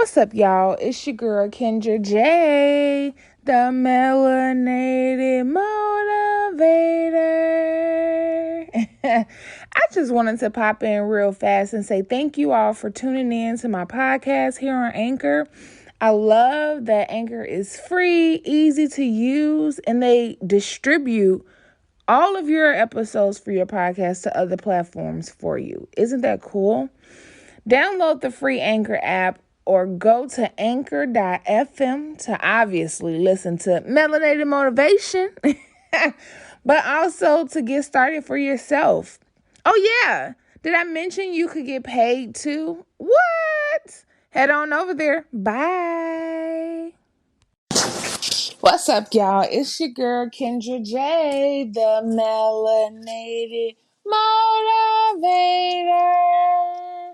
What's up, y'all? It's your girl Kendra J, the melanated motivator. I just wanted to pop in real fast and say thank you all for tuning in to my podcast here on Anchor. I love that Anchor is free, easy to use, and they distribute all of your episodes for your podcast to other platforms for you. Isn't that cool? Download the free Anchor app or go to anchor.fm to obviously listen to Melanated Motivation, but also to get started for yourself. Oh, yeah. Did I mention you could get paid too? What? Head on over there. Bye. What's up, y'all? It's your girl Kendra J, the melanated motivator.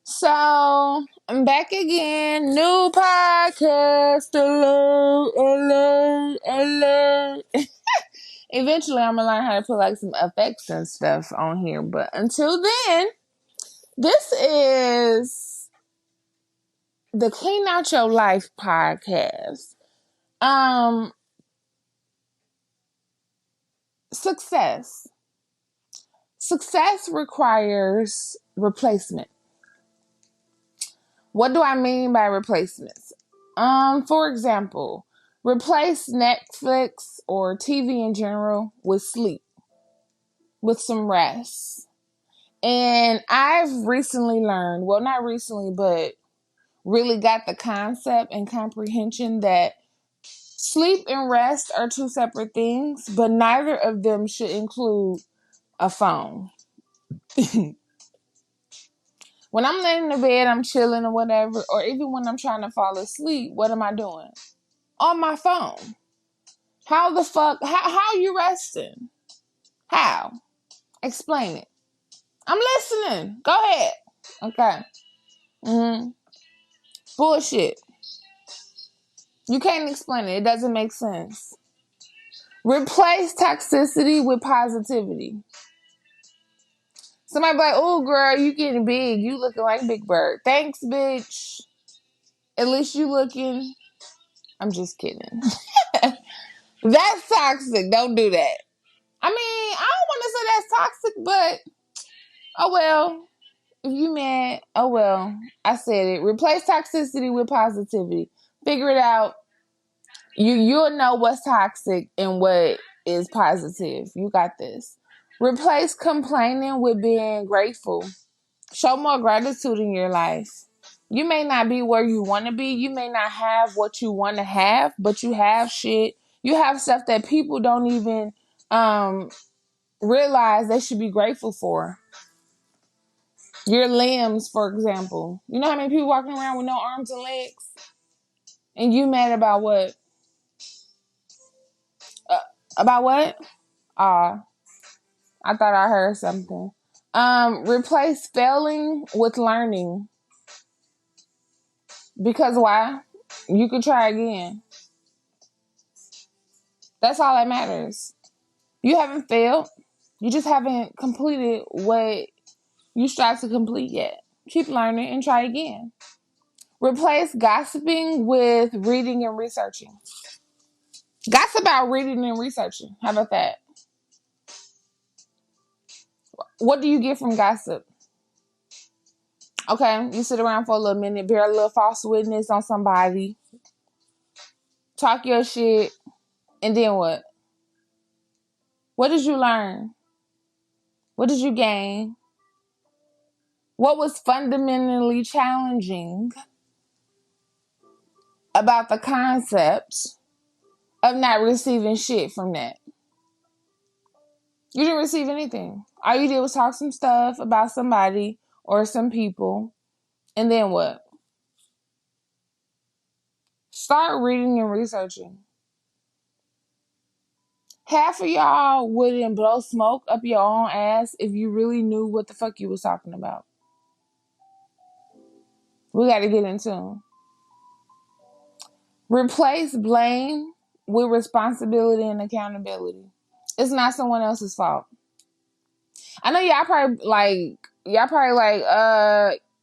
So I'm back again. New podcast. Alert. Eventually, I'm gonna learn how to put like some effects and stuff on here. But until then, this is the Clean Out Your Life podcast. Success. Success requires replacement. What do I mean by replacements? For example, replace Netflix or TV in general with sleep, with some rest. And I've recently learned, well, not recently, but really got the concept and comprehension that sleep and rest are two separate things, but neither of them should include a phone. When I'm laying in the bed, I'm chilling or whatever, or even when I'm trying to fall asleep, what am I doing? On my phone. How the fuck, how are you resting? How? Explain it. I'm listening. Go ahead. Okay. Bullshit. You can't explain it. It doesn't make sense. Replace toxicity with positivity. Somebody be like, oh, girl, you getting big. You looking like Big Bird. Thanks, bitch. At least you looking. I'm just kidding. That's toxic. Don't do that. I mean, I don't want to say that's toxic, but oh well. If you mad, oh well. I said it. Replace toxicity with positivity. Figure it out. You'll know what's toxic and what is positive. You got this. Replace complaining with being grateful. Show more gratitude in your life. You may not be where you want to be. You may not have what you want to have, but you have shit. You have stuff that people don't even realize they should be grateful for. Your limbs, for example. You know how many people walking around with no arms and legs? And you mad about what? About what? I thought I heard something. Replace failing with learning. Because why? You could try again. That's all that matters. You haven't failed. You just haven't completed what you strive to complete yet. Keep learning and try again. Replace gossiping with reading and researching. Gossip about reading and researching. How about that? What do you get from gossip? Okay, you sit around for a little minute, bear a little false witness on somebody, talk your shit, and then what? What did you learn? What did you gain? What was fundamentally challenging about the concept of not receiving shit from that? You didn't receive anything. All you did was talk some stuff about somebody or some people, and then what? Start reading and researching. Half of y'all wouldn't blow smoke up your own ass if you really knew what the fuck you was talking about. We got to get into. Replace blame with responsibility and accountability. It's not someone else's fault. I know y'all probably like,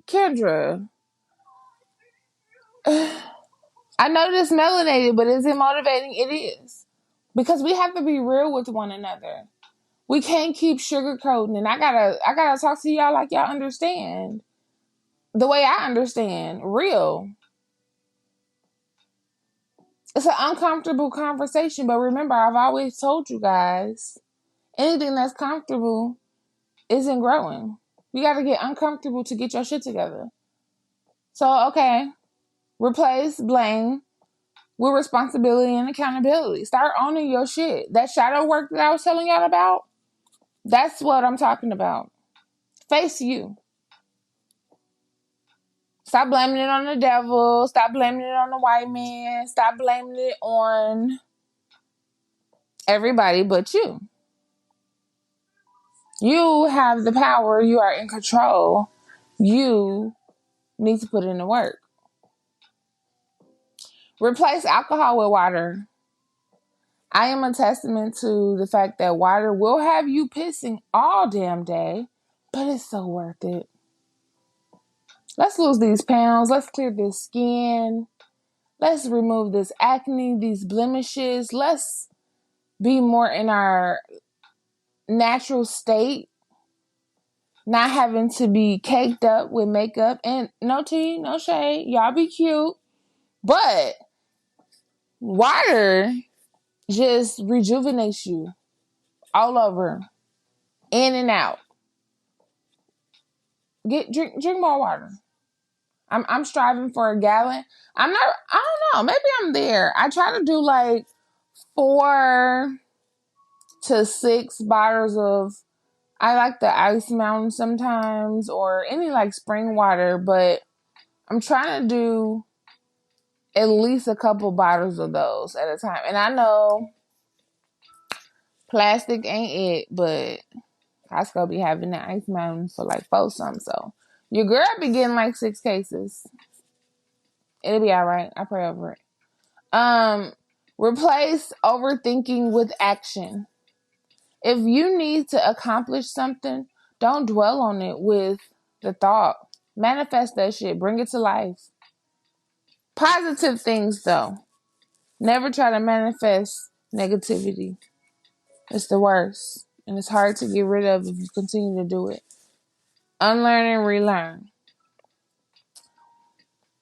Kendra, I know this melanated, but is it motivating? It is. Because we have to be real with one another. We can't keep sugarcoating, and I gotta talk to y'all like y'all understand. The way I understand. Real. It's an uncomfortable conversation, but remember, I've always told you guys, anything that's comfortable isn't growing. You gotta get uncomfortable to get your shit together. So, okay, replace blame with responsibility and accountability. Start owning your shit. That shadow work that I was telling y'all about, that's what I'm talking about. Face you. Stop blaming it on the devil. Stop blaming it on the white man. Stop blaming it on everybody but you. You have the power. You are in control. You need to put in the work. Replace alcohol with water. I am a testament to the fact that water will have you pissing all damn day, but it's so worth it. Let's lose these pounds. Let's clear this skin. Let's remove this acne, these blemishes. Let's be more in our natural state, not having to be caked up with makeup. And no tea, no shade. Y'all be cute. But water just rejuvenates you all over, in and out. Drink more water. I'm striving for a gallon. I don't know. Maybe I'm there. I try to do like 4 to 6 bottles of, I like the Ice Mountain sometimes, or any like spring water, but I'm trying to do at least a couple bottles of those at a time. And I know plastic ain't it, but Costco be having the Ice Mountain for like 4 something. So your girl be getting like 6 cases. It'll be all right. I pray over it. Replace overthinking with action. If you need to accomplish something, don't dwell on it with the thought. Manifest that shit. Bring it to life. Positive things, though. Never try to manifest negativity. It's the worst. And it's hard to get rid of if you continue to do it. Unlearn and relearn.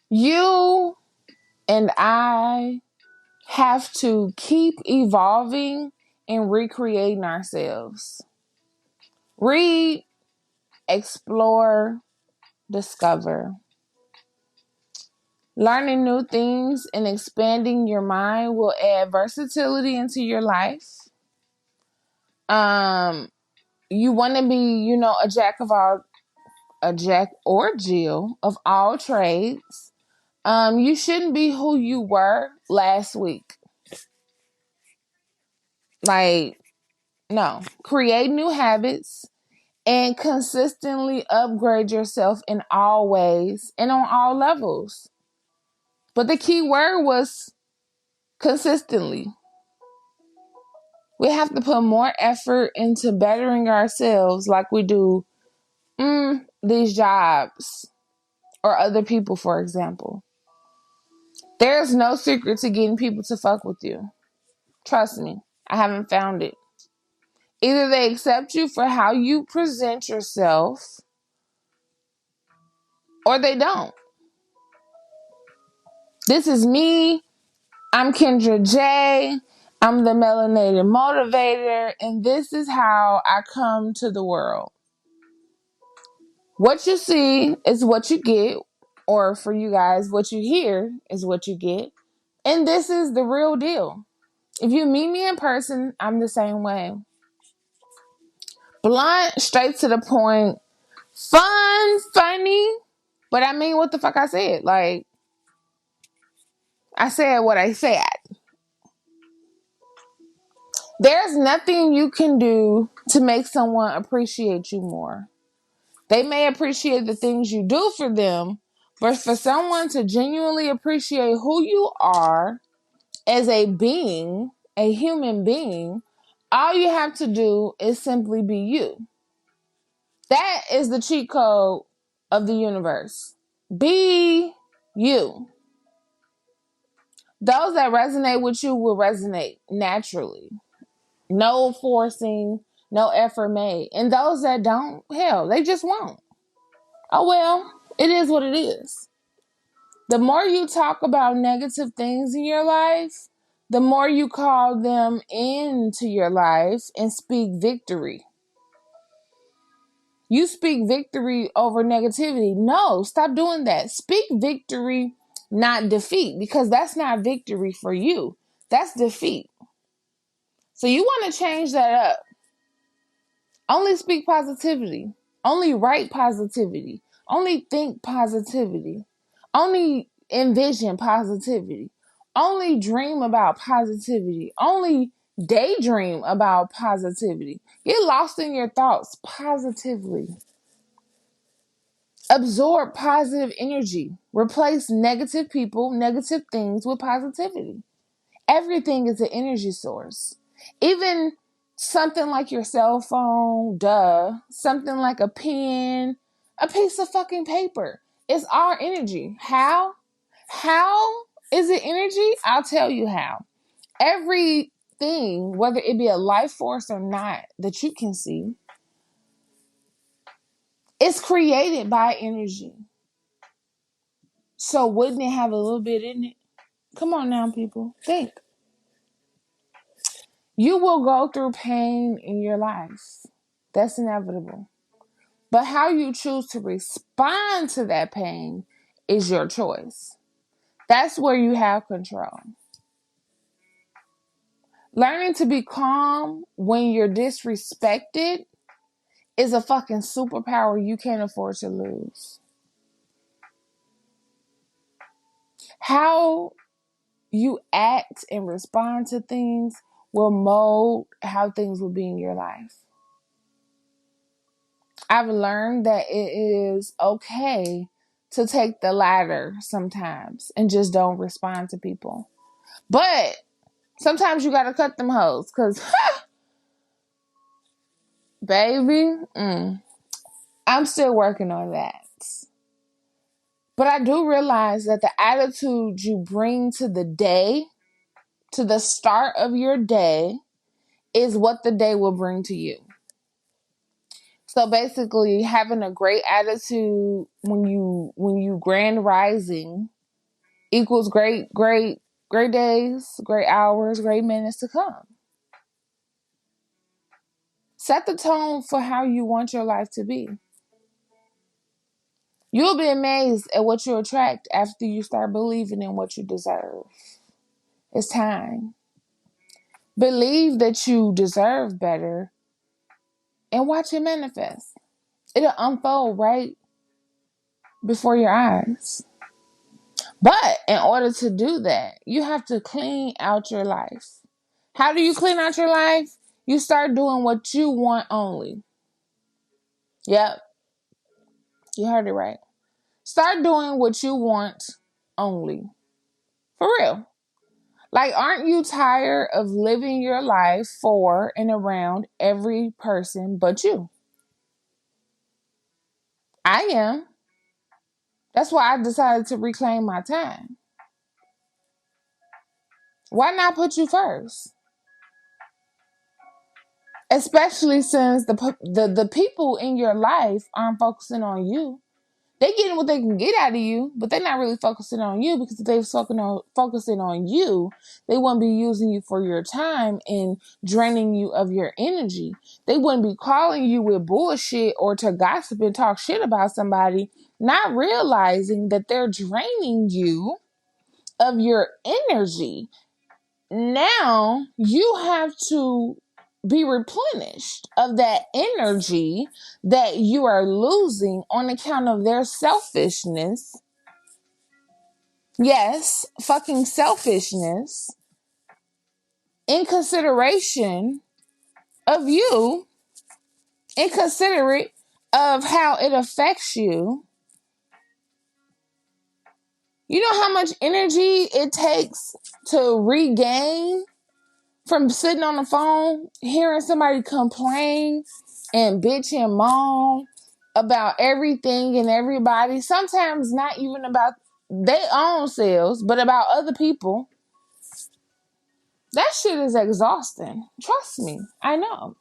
You and I have to keep evolving and recreating ourselves. Read, explore, discover. Learning new things and expanding your mind will add versatility into your life. You want to be, a jack or Jill of all trades. You shouldn't be who you were last week. Like, no. Create new habits and consistently upgrade yourself in all ways and on all levels. But the key word was consistently. We have to put more effort into bettering ourselves like we do these jobs or other people, for example. There's no secret to getting people to fuck with you. Trust me, I haven't found it. Either they accept you for how you present yourself or they don't. This is me. I'm Kendra J. I'm the Melanated Motivator, and this is how I come to the world. What you see is what you get, or for you guys, what you hear is what you get. And this is the real deal. If you meet me in person, I'm the same way. Blunt, straight to the point, fun, funny, but I mean what the fuck I said. Like, I said what I said. There's nothing you can do to make someone appreciate you more. They may appreciate the things you do for them, but for someone to genuinely appreciate who you are as a being, a human being, all you have to do is simply be you. That is the cheat code of the universe. Be you. Those that resonate with you will resonate naturally. No forcing, no effort made. And those that don't, hell, they just won't. Oh well, it is what it is. The more you talk about negative things in your life, the more you call them into your life and speak victory. You speak victory over negativity. No, stop doing that. Speak victory, not defeat, because that's not victory for you. That's defeat. So you want to change that up. Only speak positivity. Only write positivity. Only think positivity. Only envision positivity. Only dream about positivity. Only daydream about positivity. Get lost in your thoughts positively. Absorb positive energy. Replace negative people, negative things with positivity. Everything is an energy source. Even something like your cell phone, something like a pen, a piece of fucking paper. It's our energy. How? How is it energy? I'll tell you how. Everything, whether it be a life force or not, that you can see, is created by energy. So wouldn't it have a little bit in it? Come on now, people. Think. You will go through pain in your life. That's inevitable. But how you choose to respond to that pain is your choice. That's where you have control. Learning to be calm when you're disrespected is a fucking superpower you can't afford to lose. How you act and respond to things will mold how things will be in your life. I've learned that it is okay to take the latter sometimes and just don't respond to people. But sometimes you gotta cut them hoes, cause baby, I'm still working on that. But I do realize that the attitude you bring to the day, to the start of your day, is what the day will bring to you. So basically, having a great attitude when you grand rising equals great days, great hours, great minutes to come. Set the tone for how you want your life to be. You'll be amazed at what you attract after you start believing in what you deserve. It's time. Believe that you deserve better and watch it manifest. It'll unfold right before your eyes. But in order to do that, you have to clean out your life. How do you clean out your life? You start doing what you want only. Yep, you heard it right. Start doing what you want only. For real. Like, aren't you tired of living your life for and around every person but you? I am. That's why I decided to reclaim my time. Why not put you first? Especially since the people in your life aren't focusing on you. They getting what they can get out of you, but they're not really focusing on you, because if they were focusing on you, they wouldn't be using you for your time and draining you of your energy. They wouldn't be calling you with bullshit or to gossip and talk shit about somebody, not realizing that they're draining you of your energy. Now you have to be replenished of that energy that you are losing on account of their selfishness. Yes, fucking selfishness, in consideration of you, inconsiderate of how it affects you. You know how much energy it takes to regain from sitting on the phone, hearing somebody complain and bitch and moan about everything and everybody, sometimes not even about their own selves, but about other people. That shit is exhausting. Trust me. I know.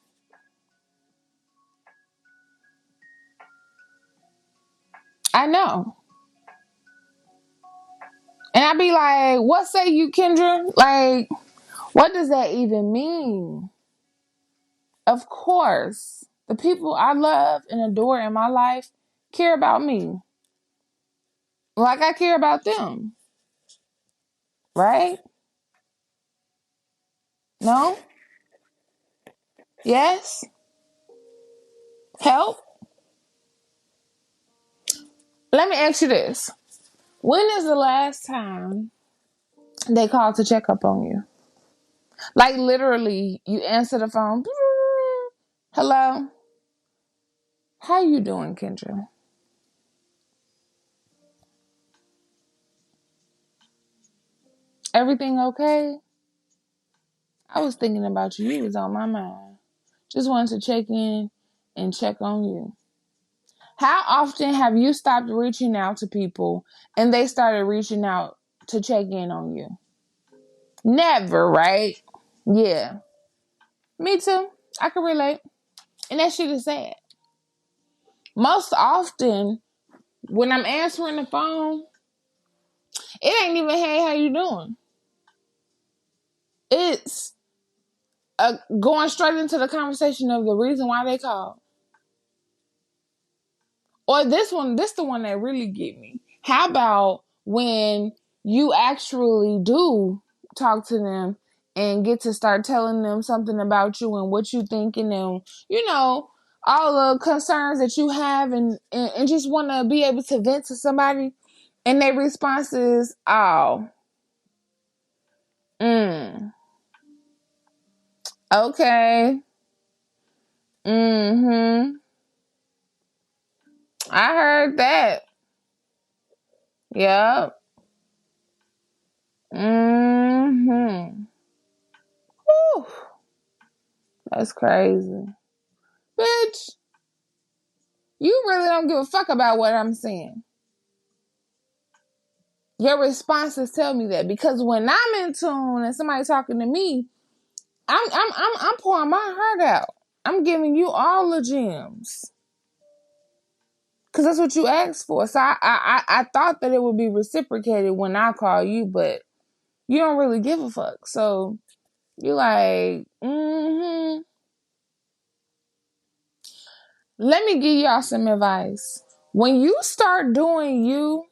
I know. And I be like, what say you, Kendra? Like, what does that even mean? Of course, the people I love and adore in my life care about me like I care about them, right? No? Yes? Help? Let me ask you this. When is the last time they called to check up on you? Like literally, you answer the phone. Hello? How you doing, Kendra? Everything okay? I was thinking about you. You was on my mind. Just wanted to check in and check on you. How often have you stopped reaching out to people and they started reaching out to check in on you? Never, right? Yeah. Me too. I can relate. And that shit is sad. Most often, when I'm answering the phone, it ain't even, hey, how you doing? It's going straight into the conversation of the reason why they called. Or this the one that really get me. How about when you actually do talk to them and get to start telling them something about you and what you think and them, all the concerns that you have and just want to be able to vent to somebody and their response is, oh, okay, mm-hmm, I heard that. Yep. Mm-hmm. Whew. That's crazy. Bitch, you really don't give a fuck about what I'm saying. Your responses tell me that because when I'm in tune and somebody talking to me, I'm pouring my heart out. I'm giving you all the gems because that's what you asked for. So I thought that it would be reciprocated when I call you, but you don't really give a fuck. So you like, Let me give y'all some advice. When you start doing you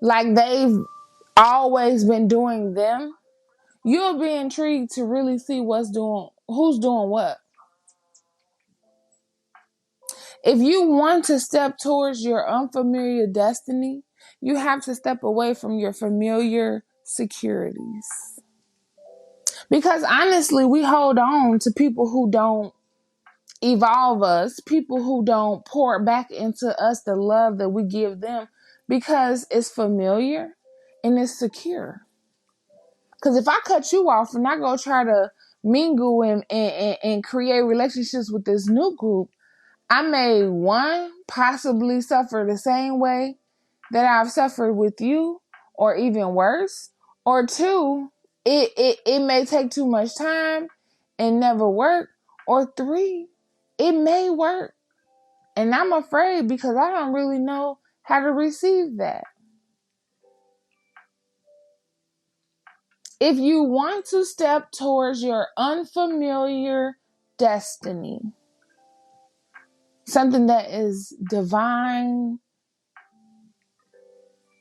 like they've always been doing them, you'll be intrigued to really see who's doing what. If you want to step towards your unfamiliar destiny, you have to step away from your familiar securities. Because honestly, we hold on to people who don't evolve us, people who don't pour back into us the love that we give them because it's familiar and it's secure. Because if I cut you off and I go try to mingle and create relationships with this new group, I may, one, possibly suffer the same way that I've suffered with you, or even worse. Or two, it may take too much time and never work. Or three, it may work. And I'm afraid because I don't really know how to receive that. If you want to step towards your unfamiliar destiny, something that is divine,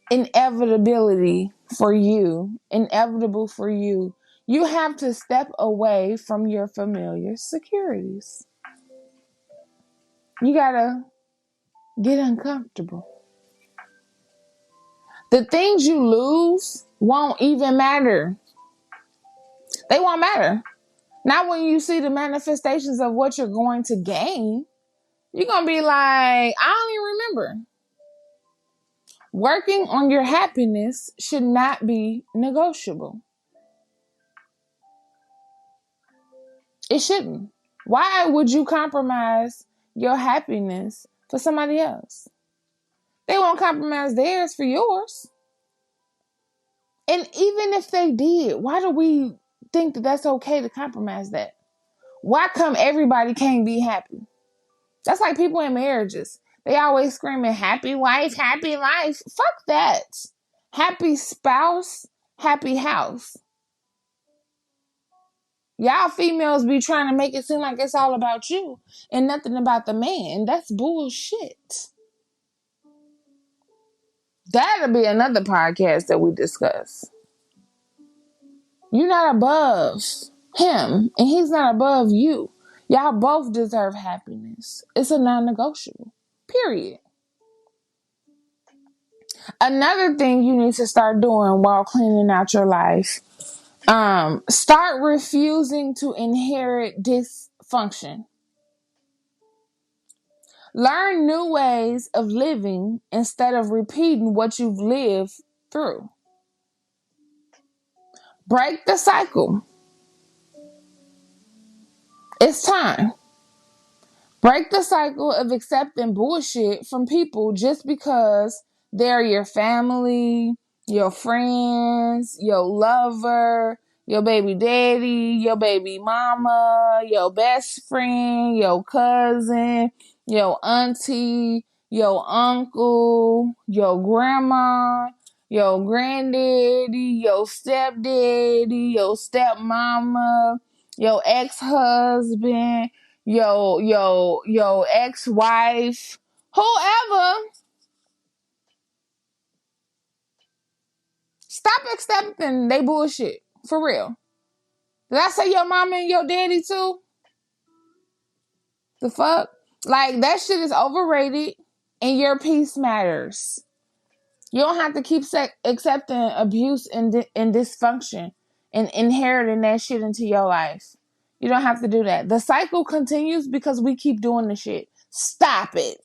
inevitable for you, you have to step away from your familiar securities. You gotta get uncomfortable. The things you lose won't even matter. They won't matter. Not when you see the manifestations of what you're going to gain. You're going to be like, I don't even remember. Working on your happiness should not be negotiable. It shouldn't. Why would you compromise your happiness for somebody else? They won't compromise theirs for yours. And even if they did, why do we think that that's okay to compromise that? Why come everybody can't be happy? That's like people in marriages. They always screaming, happy wife, happy life. Fuck that. Happy spouse, happy house. Y'all females be trying to make it seem like it's all about you and nothing about the man. That's bullshit. That'll be another podcast that we discuss. You're not above him, and he's not above you. Y'all both deserve happiness. It's a non-negotiable. Period. Another thing you need to start doing while cleaning out your life, start refusing to inherit dysfunction. Learn new ways of living instead of repeating what you've lived through. Break the cycle. It's time. Break the cycle of accepting bullshit from people just because they're your family, your friends, your lover, your baby daddy, your baby mama, your best friend, your cousin, your auntie, your uncle, your grandma, your granddaddy, your stepdaddy, your stepmama, your ex-husband, your ex-wife, whoever. Stop accepting they bullshit. For real. Did I say your mama and your daddy too? The fuck? Like, that shit is overrated and your peace matters. You don't have to keep accepting abuse and dysfunction and inheriting that shit into your life. You don't have to do that. The cycle continues because we keep doing the shit. Stop it.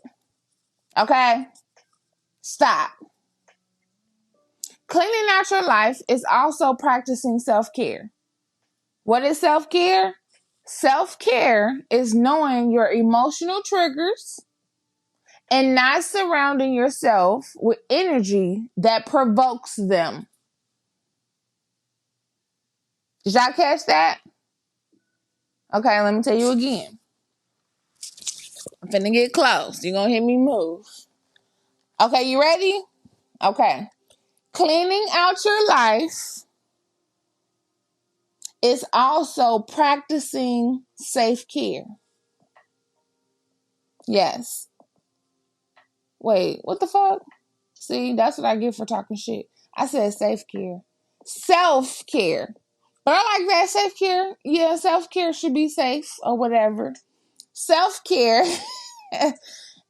Okay? Stop. Cleaning out your life is also practicing self-care. What is self-care? Self-care is knowing your emotional triggers and not surrounding yourself with energy that provokes them. Did y'all catch that? Okay, let me tell you again. I'm finna get close. You're gonna hear me move. Okay, you ready? Okay. Cleaning out your life is also practicing self-care. Yes. Wait, what the fuck? See, that's what I get for talking shit. I said self-care. Self-care. But I like that self-care. Yeah, self-care should be safe or whatever. Self-care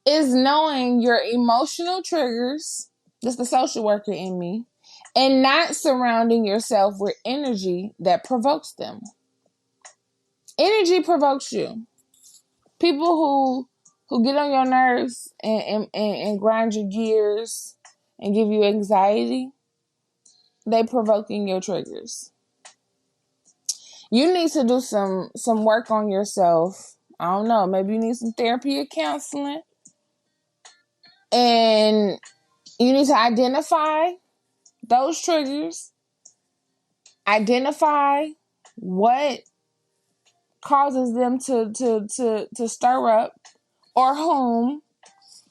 is knowing your emotional triggers. That's the social worker in me. And not surrounding yourself with energy that provokes them. Energy provokes you. People who get on your nerves and grind your gears and give you anxiety, they provoking your triggers. You need to do some work on yourself. I don't know, maybe you need some therapy or counseling. And you need to identify those triggers. Identify what causes them to stir up or whom,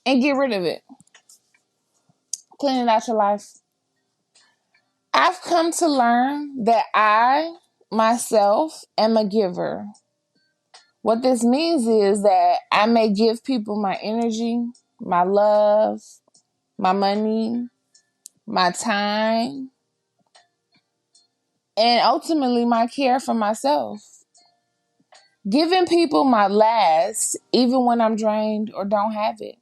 and get rid of it. Cleaning out your life. I've come to learn that I, myself, am a giver. What this means is that I may give people my energy, my love, my money, my time, and ultimately my care for myself. Giving people my last, even when I'm drained or don't have it.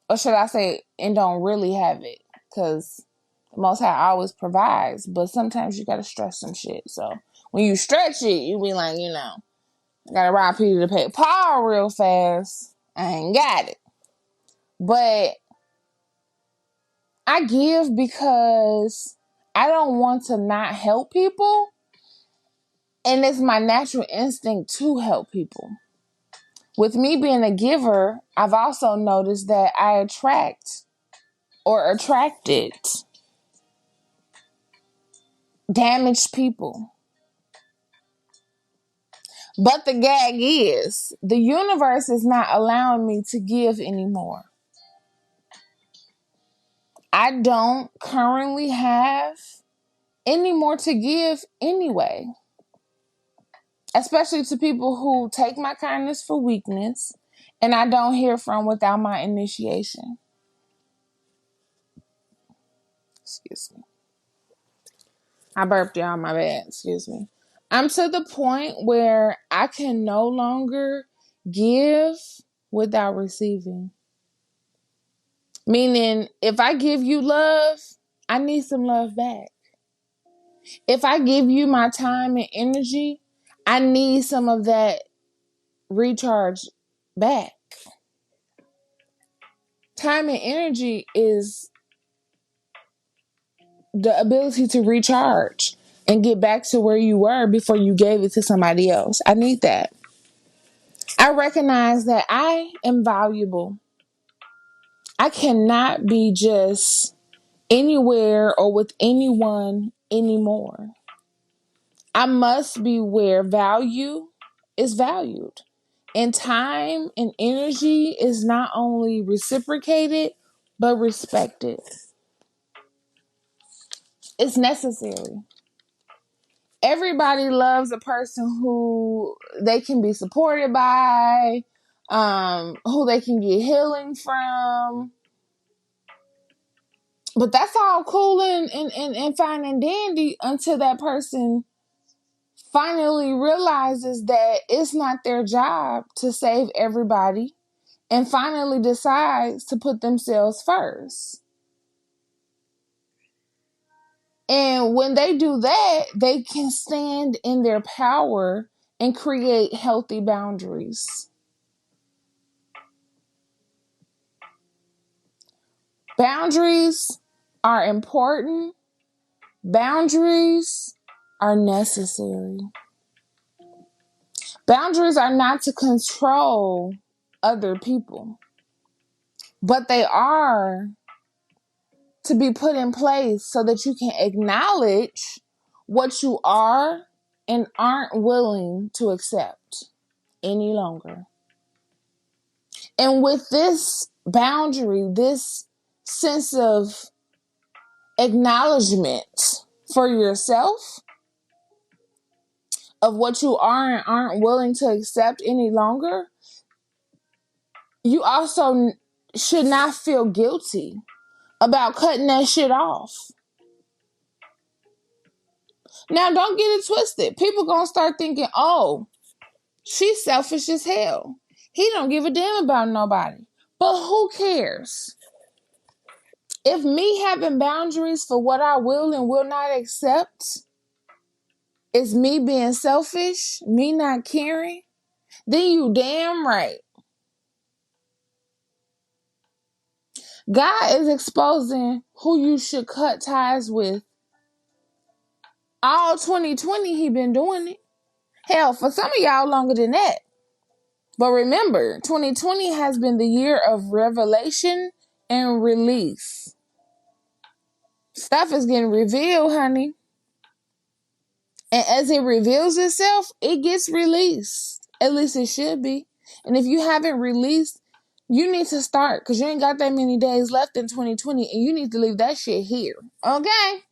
Or should I say, and don't really have it. Because the Most High always provides. But sometimes you got to stretch some shit. So when you stretch it, you be like, I got to rob Peter to pay Paul real fast. I ain't got it. But I give because I don't want to not help people. And it's my natural instinct to help people. With me being a giver, I've also noticed that I attract or attracted damaged people. But the gag is the universe is not allowing me to give anymore. I don't currently have any more to give anyway. Especially to people who take my kindness for weakness and I don't hear from without my initiation. Excuse me. I burped, y'all, my bad. Excuse me. I'm to the point where I can no longer give without receiving. Meaning, if I give you love, I need some love back. If I give you my time and energy, I need some of that recharge back. Time and energy is the ability to recharge and get back to where you were before you gave it to somebody else. I need that. I recognize that I am valuable. I cannot be just anywhere or with anyone anymore. I must be where value is valued. And time and energy is not only reciprocated, but respected. It's necessary. Everybody loves a person who they can be supported by, who they can get healing from. But that's all cool and fine and dandy until that person finally realizes that it's not their job to save everybody and finally decides to put themselves first. And when they do that, they can stand in their power and create healthy boundaries. Boundaries are important. Boundaries are necessary. Boundaries are not to control other people, but they are to be put in place so that you can acknowledge what you are and aren't willing to accept any longer. And with this boundary, this sense of acknowledgement for yourself of what you are and aren't willing to accept any longer, you also should not feel guilty about cutting that shit off. Now, don't get it twisted. People gonna start thinking, oh, she's selfish as hell. He don't give a damn about nobody. But who cares? If me having boundaries for what I will and will not accept is me being selfish, me not caring, then you damn right. God is exposing who you should cut ties with. All 2020, he been doing it. Hell, for some of y'all longer than that. But remember, 2020 has been the year of revelation and release. Stuff is getting revealed, honey. And as it reveals itself, it gets released. At least it should be. And if you haven't released, you need to start because you ain't got that many days left in 2020 and you need to leave that shit here. Okay?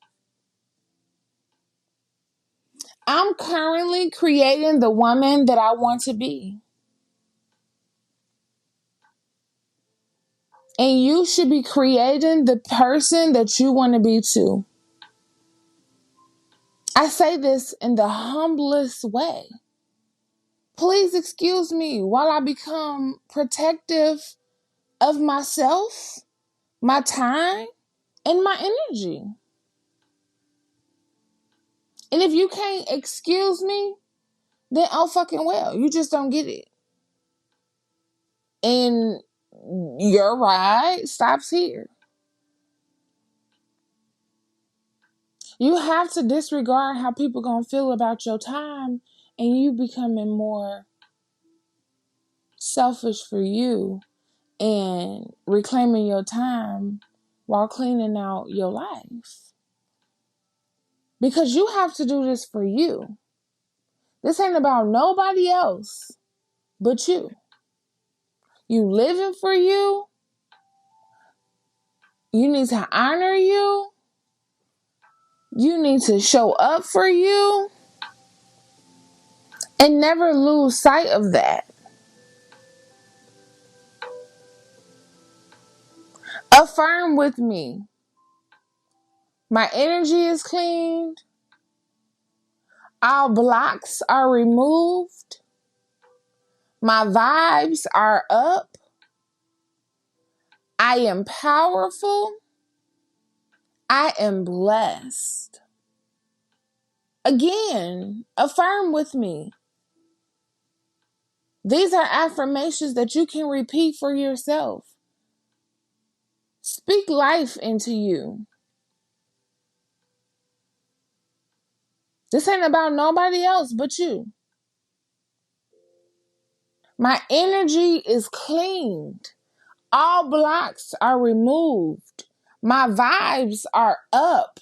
I'm currently creating the woman that I want to be. And you should be creating the person that you want to be too. I say this in the humblest way. Please excuse me while I become protective of myself, my time, and my energy. And if you can't excuse me, then oh fucking well, you just don't get it. And your ride stops here. You have to disregard how people gonna feel about your time and you becoming more selfish for you and reclaiming your time while cleaning out your life. Because you have to do this for you. This ain't about nobody else but you. You living for you. You need to honor you. You need to show up for you. And never lose sight of that. Affirm with me. My energy is cleaned. All blocks are removed. My vibes are up. I am powerful. I am blessed. Again, affirm with me. These are affirmations that you can repeat for yourself. Speak life into you. This ain't about nobody else but you. My energy is cleaned. All blocks are removed. My vibes are up.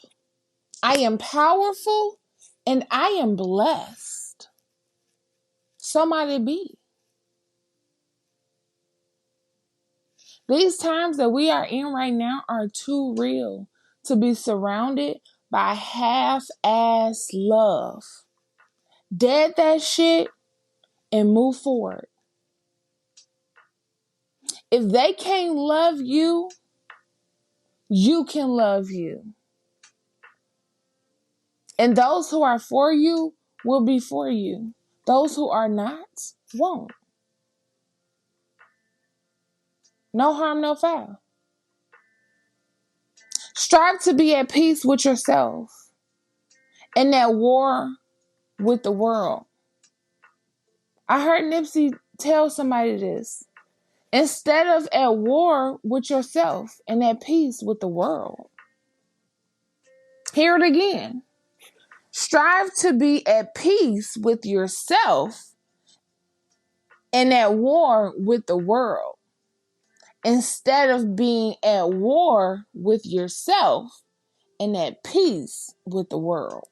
I am powerful and I am blessed. So might it be. These times that we are in right now are too real to be surrounded by half-ass love. Dead that shit and move forward. If they can't love you, you can love you. And those who are for you will be for you. Those who are not won't. No harm, no foul. Strive to be at peace with yourself and at war with the world. I heard Nipsey tell somebody this. Instead of at war with yourself and at peace with the world. Hear it again. Strive to be at peace with yourself and at war with the world. Instead of being at war with yourself and at peace with the world.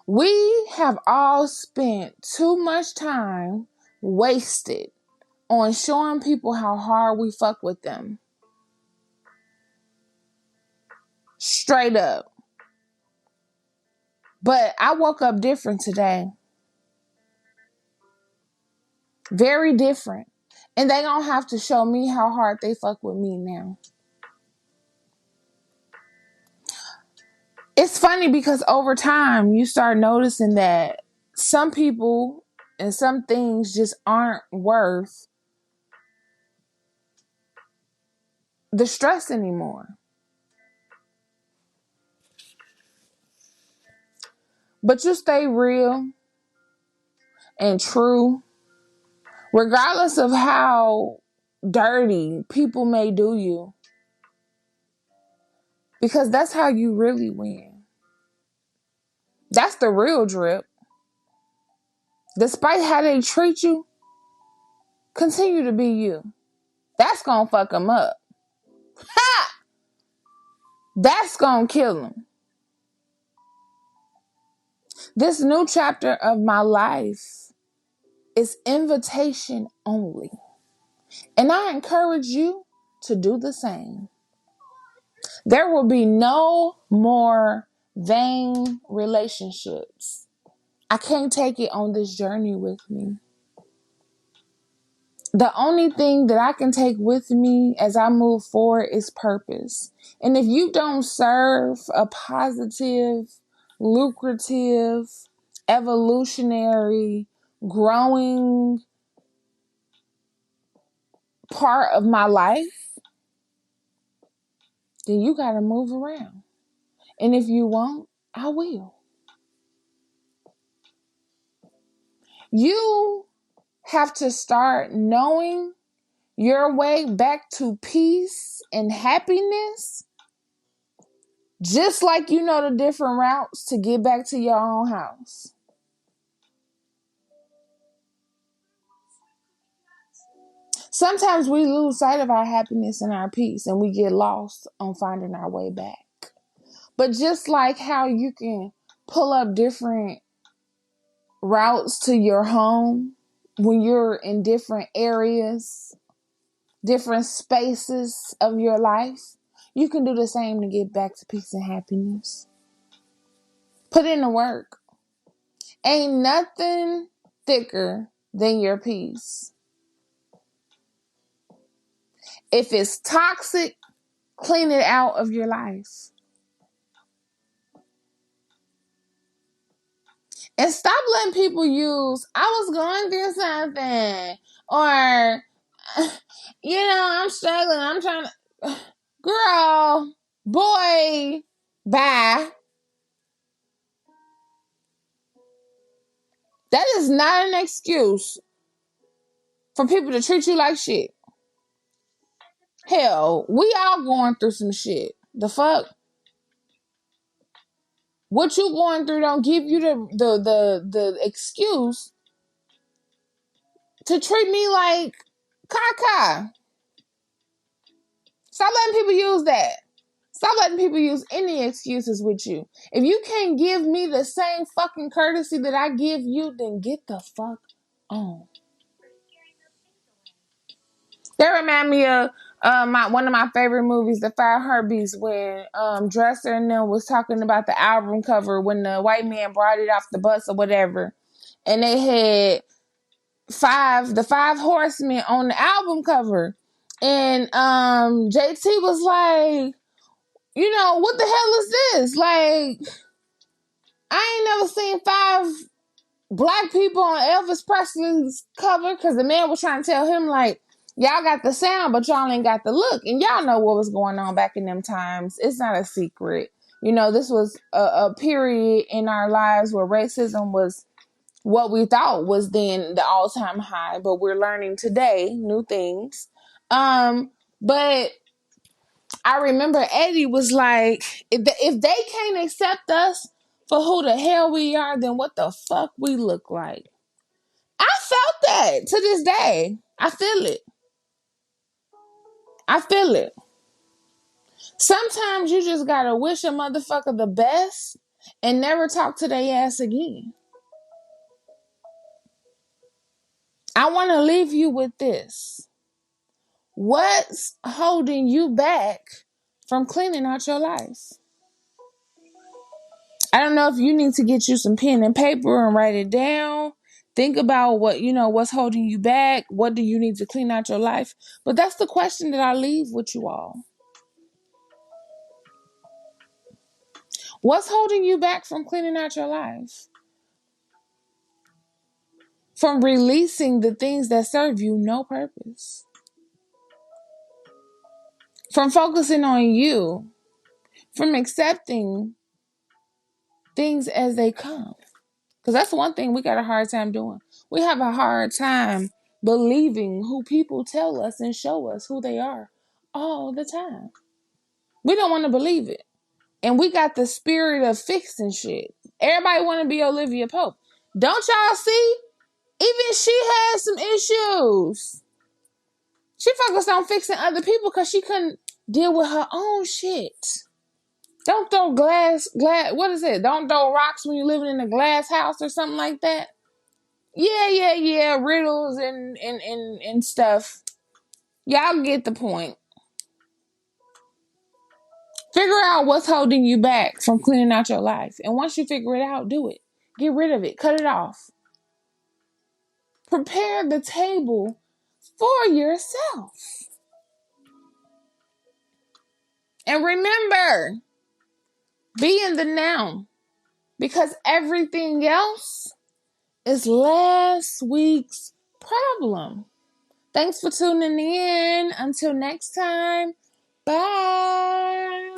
We have all spent too much time wasted on showing people how hard we fuck with them. Straight up. But I woke up different today. Very different. And they gonna have to show me how hard they fuck with me now. It's funny because over time you start noticing that some people and some things just aren't worth the stress anymore. But you stay real and true, regardless of how dirty people may do you. Because that's how you really win. That's the real drip. Despite how they treat you, continue to be you. That's gonna fuck them up. Ha! That's gonna kill them. This new chapter of my life is invitation only. And I encourage you to do the same. There will be no more vain relationships. I can't take it on this journey with me. The only thing that I can take with me as I move forward is purpose. And if you don't serve a positive, lucrative, evolutionary, growing part of my life, then you got to move around. And if you won't, I will. You have to start knowing your way back to peace and happiness, just like you know the different routes to get back to your own house. Sometimes we lose sight of our happiness and our peace, and we get lost on finding our way back. But just like how you can pull up different routes to your home when you're in different areas, different spaces of your life, you can do the same to get back to peace and happiness. Put in the work. Ain't nothing thicker than your peace. If it's toxic, clean it out of your life. And stop letting people use, I was going through something, or, I'm struggling, I'm trying to, girl, boy, bye. That is not an excuse for people to treat you like shit. Hell, we all going through some shit. The fuck? What you going through don't give you the excuse to treat me like caca. Stop letting people use that. Stop letting people use any excuses with you. If you can't give me the same fucking courtesy that I give you, then get the fuck on. That remind me of one of my favorite movies, The Five Heartbeats, when Dresser and them was talking about the album cover when the white man brought it off the bus or whatever, and they had the five horsemen on the album cover, and JT was like, what the hell is this? Like, I ain't never seen five black people on Elvis Presley's cover, because the man was trying to tell him, like, y'all got the sound, but y'all ain't got the look. And y'all know what was going on back in them times. It's not a secret. This was a period in our lives where racism was what we thought was then the all-time high, but we're learning today new things. But I remember Eddie was like, if they can't accept us for who the hell we are, then what the fuck we look like? I felt that to this day. I feel it. I feel it. Sometimes you just gotta wish a motherfucker the best and never talk to their ass again. I want to leave you with this. What's holding you back from cleaning out your life? I don't know if you need to get you some pen and paper and write it down. Think about what's holding you back. What do you need to clean out your life? But that's the question that I leave with you all. What's holding you back from cleaning out your life? From releasing the things that serve you no purpose? From focusing on you? From accepting things as they come? Because that's one thing we got a hard time doing. We have a hard time believing who people tell us and show us who they are all the time. We don't want to believe it. And we got the spirit of fixing shit. Everybody want to be Olivia Pope. Don't y'all see? Even she had some issues. She focused on fixing other people because she couldn't deal with her own shit. Don't throw what is it? Don't throw rocks when you're living in a glass house or something like that. Yeah. Riddles and stuff. Y'all get the point. Figure out what's holding you back from cleaning out your life. And once you figure it out, do it. Get rid of it. Cut it off. Prepare the table for yourself. And remember, be in the now. Because everything else is last week's problem. Thanks for tuning in. Until next time, bye.